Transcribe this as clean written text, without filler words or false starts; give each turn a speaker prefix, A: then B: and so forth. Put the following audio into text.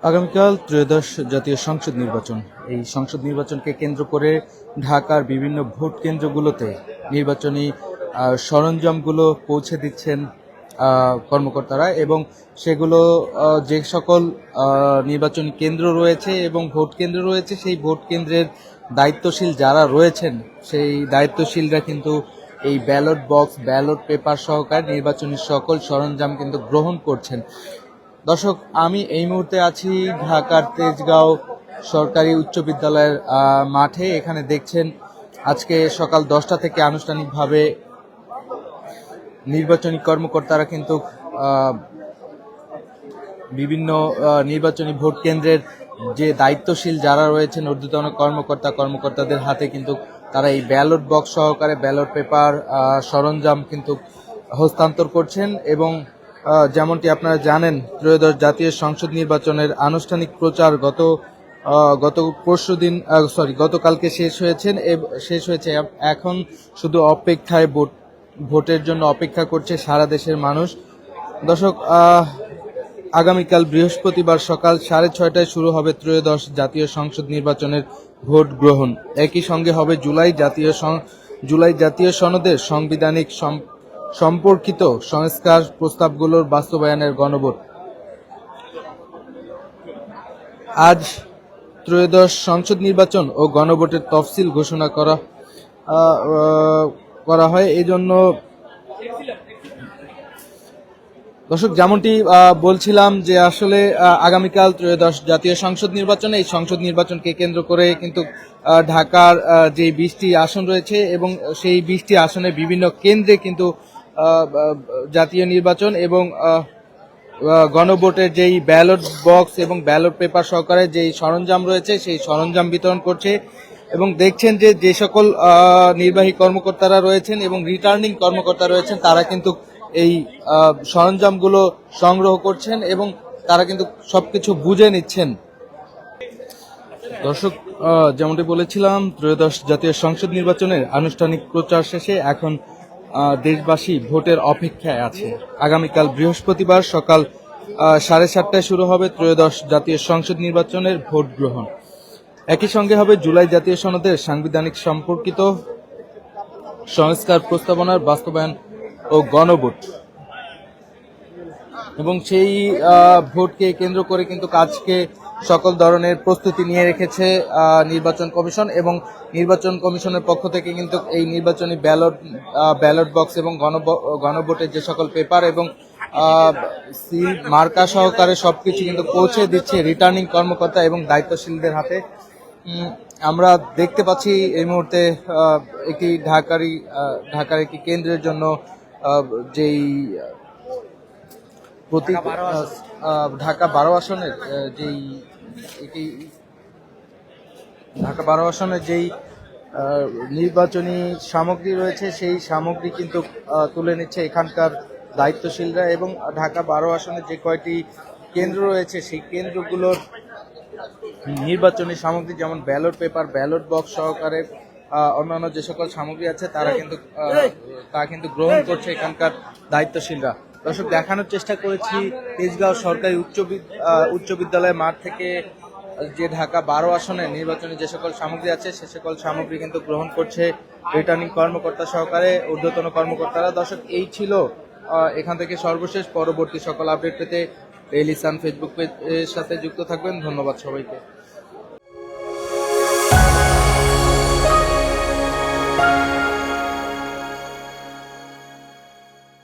A: আগামীকাল ত্রয়োদশ জাতীয় সংসদ নির্বাচন। এই সংসদ নির্বাচনকে কেন্দ্র করে ঢাকার বিভিন্ন ভোট কেন্দ্রগুলোতে নির্বাচনী সরঞ্জামগুলো পৌঁছে দিচ্ছেন কর্মকর্তারা, এবং সেগুলো যে সকল নির্বাচনী কেন্দ্র রয়েছে এবং ভোট কেন্দ্র রয়েছে, সেই ভোট কেন্দ্রের দায়িত্বশীল যারা রয়েছেন সেই দায়িত্বশীলরা কিন্তু এই ব্যালট বক্স, ব্যালট পেপার সহকারে নির্বাচনী সকল সরঞ্জাম কিন্তু গ্রহণ করছেন। দর্শক, আমি এই মুহূর্তে আছি ঢাকার তেজগাঁও সরকারি উচ্চ বিদ্যালয়ের মাঠে। এখানে দেখছেন আজকে সকাল 10টা থেকে আনুষ্ঠানিকভাবে নির্বাচনী কর্মকর্তারা কিন্তু বিভিন্ন নির্বাচনী ভোট কেন্দ্রের যে দায়িত্বশীল যারা রয়েছেন ঊর্ধ্বতন কর্মকর্তাদের হাতে কিন্তু তারা এই ব্যালট বক্স সহকারে ব্যালট পেপার সরঞ্জাম কিন্তু হস্তান্তর করছেন। এবং যেমনটি আপনারা জানেন, ত্রয়োদশ জাতীয় সংসদ নির্বাচনের আনুষ্ঠানিক প্রচার গতকালকে শেষ হয়েছে। এখন শুধু অপেক্ষায় ভোটের জন্য অপেক্ষা করছে সারা দেশের মানুষ। দর্শক, আগামীকাল বৃহস্পতিবার সকাল 6:30টায় শুরু হবে ত্রয়োদশ জাতীয় সংসদ নির্বাচনের ভোট গ্রহণ। একই সঙ্গে হবে জুলাই জাতীয় সনদের সাংবিধানিক সম্পর্কিত সংস্কার প্রস্তাবগুলোর বাস্তবায়নের গণভোট। আজ ত্রয়োদশ সংসদ নির্বাচন ও গণভোটের তফসিল ঘোষণা করা হয়। এই জন্য দর্শক, যেমনটি বলছিলাম যে আসলে আগামীকাল ত্রয়োদশ জাতীয় সংসদ নির্বাচন, এই সংসদ নির্বাচনকে কেন্দ্র করে কিন্তু ঢাকার যে 20টি আসন রয়েছে এবং সেই 20টি আসনে বিভিন্ন কেন্দ্রে কিন্তু জাতীয় নির্বাচন এবং গণভোটের যেই ব্যালট বক্স এবং ব্যালট পেপার সহকারে যেই সরঞ্জাম রয়েছে সেই সরঞ্জাম বিতরণ করছে। এবং দেখছেন যে সকল নির্বাহী কর্মকর্তারা রয়েছেন এবং রিটার্নিং কর্মকর্তা রয়েছেন, তারা কিন্তু এই সরঞ্জামগুলো সংগ্রহ করছেন এবং তারা কিন্তু সবকিছু বুঝে নিচ্ছেন। দর্শক, যেমনটি বলেছিলাম, ত্রয়োদশ জাতীয় সংসদ নির্বাচনের আনুষ্ঠানিক প্রচার শেষে এখন দেশবাসী ভোটের অপেক্ষায় আছে। আগামীকাল বৃহস্পতিবার সকাল 7:30টায় শুরু হবে ত্রয়োদশ জাতীয় সংসদ নির্বাচনের ভোট গ্রহণ। একই সঙ্গে হবে জুলাই জাতীয় সনদের সাংবিধানিক সম্পর্কিত সংস্কার প্রস্তাবনার বাস্তবায়ন ও গণভোট। এবং সেই ভোটকে কেন্দ্র করে কিন্তু আজকে সকল ধরনের প্রস্তুতি নিয়ে রেখেছে নির্বাচন কমিশন, এবং নির্বাচন কমিশনের পক্ষ থেকে কিন্তু এই নির্বাচনী ব্যালট বক্স এবং গণভোটের যে সকল পেপার এবং সিল মার্কা সহকারে সবকিছু কিন্তু পৌঁছে দিচ্ছে রিটার্নিং কর্মকর্তা এবং দায়িত্বশীলদের হাতে। আমরা দেখতে পাচ্ছি এই মুহূর্তে একটি ঢাকার একটি কেন্দ্রের জন্য যেই ঢাকা 12 আসনের যেই নির্বাচনী সামগ্রী রয়েছে সেই সামগ্রী কিন্তু তুলে নিচ্ছে এখানকার দায়িত্বশীলরা। এবং ঢাকা 12 আসনের যে কয়টি কেন্দ্র রয়েছে সেই কেন্দ্রগুলোর নির্বাচনী সামগ্রী, যেমন ব্যালট পেপার, ব্যালট বক্স সহকারে অন্যান্য যে সকল সামগ্রী আছে তা কিন্তু গ্রহণ করছে এখানকার দায়িত্বশীলরা। দর্শক, দেখানোর চেষ্টা করেছি তেজগাঁও সরকারি উচ্চ বিদ্যালয় মাঠ থেকে যে ঢাকা 12 আসনের নির্বাচনী যে সকল সামগ্রী আছে সে সকল সামগ্রী কিন্তু গ্রহণ করছে রিটার্নিং কর্মকর্তা সহকারে ঊর্ধ্বতন কর্মকর্তারা। দর্শক, এই ছিল এখান থেকে সর্বশেষ। পরবর্তী সকল আপডেট পেতে ডেইলি সান ফেসবুক পেজের সাথে যুক্ত থাকবেন। ধন্যবাদ সবাইকে।